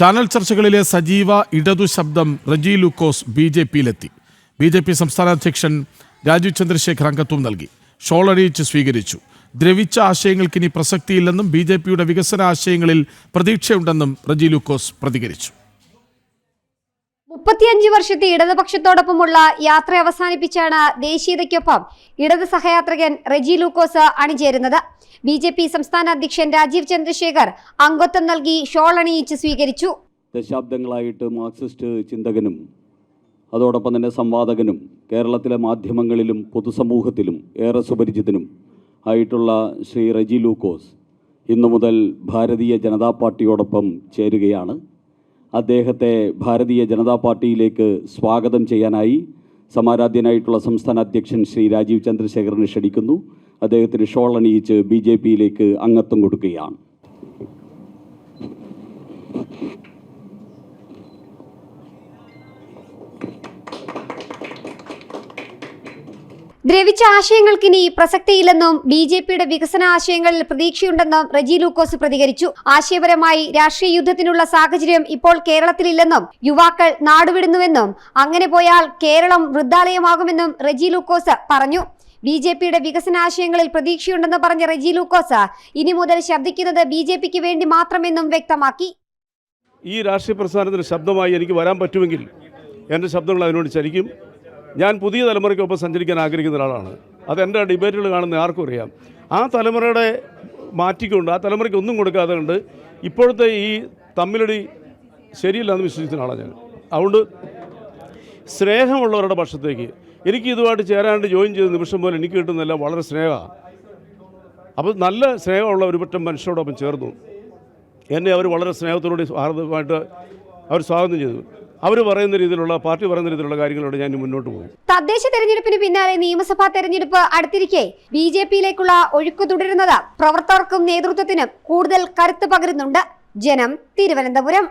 Channel ചർച്ചകളിലെ സജീവ ഇടതു ശബ്ദം റജി ലൂക്കോസ് ബി.ജെ.പിയിലെത്തി. ബി.ജെ.പി സംസ്ഥാന അധ്യക്ഷൻ രാജീവ് ചന്ദ്രശേഖർ അംഗത്വം നൽകി. ഷോൾ അണിയിച്ച് സ്വീകരിച്ചു. ദ്രവിച്ച ആശയങ്ങൾക്കിനി പ്രസക്തിയില്ലെന്നും ബി.ജെ.പിയുടെ വികസന ആശയങ്ങളിൽ പ്രതീക്ഷയുണ്ടെന്നും റജി ലൂക്കോസ് പ്രതികരിച്ചു. 35 വർഷത്തെ ഇടതുപക്ഷത്തോടൊപ്പമുള്ള യാത്ര അവസാനിപ്പിച്ചാണ് ദേശീയതയ്ക്കൊപ്പം ഇടത് സഹയാത്രികൻ റജി ലൂക്കോസ് അണിചേരുന്നത്. ബി.ജെ.പി സംസ്ഥാന അധ്യക്ഷൻ രാജീവ് ചന്ദ്രശേഖർ അംഗത്വം നൽകി ഷോൾ അണിയിച്ച് സ്വീകരിച്ചു. ദശാബ്ദങ്ങളായിട്ട് മാർക്സിസ്റ്റ് ചിന്തകനും അതോടൊപ്പം തന്നെ സംവാദകനും കേരളത്തിലെ മാധ്യമങ്ങളിലും പൊതുസമൂഹത്തിലും ഏറെ സുപരിചിതനും ആയിട്ടുള്ള ശ്രീ റജി ലൂക്കോസ് ഇന്നു മുതൽ ഭാരതീയ ജനതാ പാർട്ടിയോടൊപ്പം ചേരുകയാണ്. അദ്ദേഹത്തെ ഭാരതീയ ജനതാ പാർട്ടിയിലേക്ക് സ്വാഗതം ചെയ്യാനായി സമാരാധ്യനായിട്ടുള്ള സംസ്ഥാന അധ്യക്ഷൻ ശ്രീ രാജീവ് ചന്ദ്രശേഖറിനെ ക്ഷണിക്കുന്നു. അദ്ദേഹത്തിന് ഷോൾ അണിയിച്ച് ബി.ജെ.പിയിലേക്ക് അംഗത്വം കൊടുക്കുകയാണ്. ദ്രവിച്ച ആശയങ്ങൾക്കിനി പ്രസക്തിയില്ലെന്നും ബി.ജെ.പിയുടെ വികസന ആശയങ്ങളിൽ പ്രതീക്ഷയുണ്ടെന്നും റജി ലൂക്കോസ് പ്രതികരിച്ചു. ആശയപരമായി രാഷ്ട്രീയ യുദ്ധത്തിനുള്ള സാഹചര്യം ഇപ്പോൾ കേരളത്തിലില്ലെന്നും യുവാക്കൾ നാടുവിടുന്നുവെന്നും അങ്ങനെ പോയാൽ കേരളം വൃദ്ധാലയമാകുമെന്നും റജി ലൂക്കോസ് പറഞ്ഞു. ബി.ജെ.പിയുടെ വികസന ആശയങ്ങളിൽ പ്രതീക്ഷയുണ്ടെന്ന് പറഞ്ഞ റജി ലൂക്കോസ് ഇനി മുതൽ ശബ്ദിക്കുന്നത് ബി.ജെ.പിക്ക് വേണ്ടി മാത്രമെന്നും വ്യക്തമാക്കി. ഈ രാഷ്ട്രീയ പ്രസ്ഥാനത്തിന് ശബ്ദമായി എനിക്ക് വരാൻ പറ്റുമെങ്കിൽ എൻ്റെ ശബ്ദങ്ങൾ അതിനോട് ചലിക്കും. ഞാൻ പുതിയ തലമുറയ്ക്കൊപ്പം സഞ്ചരിക്കാൻ ആഗ്രഹിക്കുന്ന ഒരാളാണ്. അതെൻ്റെ ഡിബേറ്റുകൾ കാണുന്ന ആർക്കും അറിയാം. ആ തലമുറയുടെ മാറ്റിക്കൊണ്ട് ആ തലമുറയ്ക്ക് ഒന്നും കൊടുക്കാതെ കൊണ്ട് ഇപ്പോഴത്തെ ഈ തമ്മിലടി ശരിയില്ലെന്ന് വിശ്വസിക്കുന്ന ആളാണ് ഞാൻ. അതുകൊണ്ട് സ്നേഹമുള്ളവരുടെ പക്ഷത്തേക്ക് എനിക്ക് ഇതുമായിട്ട് ചേരാണ്ട് ജോയിൻ ചെയ്ത നിമിഷം പോലെ എനിക്ക് കിട്ടുന്നില്ല വളരെ സ്നേഹമാണ്. അപ്പോൾ നല്ല സ്നേഹമുള്ള ഒരു പറ്റം മനുഷ്യരോടൊപ്പം ചേർന്നു. എന്നെ അവർ വളരെ സ്നേഹത്തോടുകൂടി ആർദ്രമായിട്ട് അവർ സ്വാഗതം ചെയ്തു. അവർ പറയുന്ന രീതിയിലുള്ള പാർട്ടി പറയുന്ന രീതിയിലുള്ള കാര്യങ്ങളോട് ഞാൻ മുന്നോട്ട് പോകും. തദ്ദേശ തെരഞ്ഞെടുപ്പിന് പിന്നാലെ നിയമസഭാ തെരഞ്ഞെടുപ്പ് അടുത്തിരിക്കെ ബി.ജെ.പിയിലേക്കുള്ള ഒഴുക്ക് തുടരുന്നത് പ്രവർത്തകർക്കും നേതൃത്വത്തിനും കൂടുതൽ കരുത്ത് പകരുന്നുണ്ട്. ജനം, തിരുവനന്തപുരം.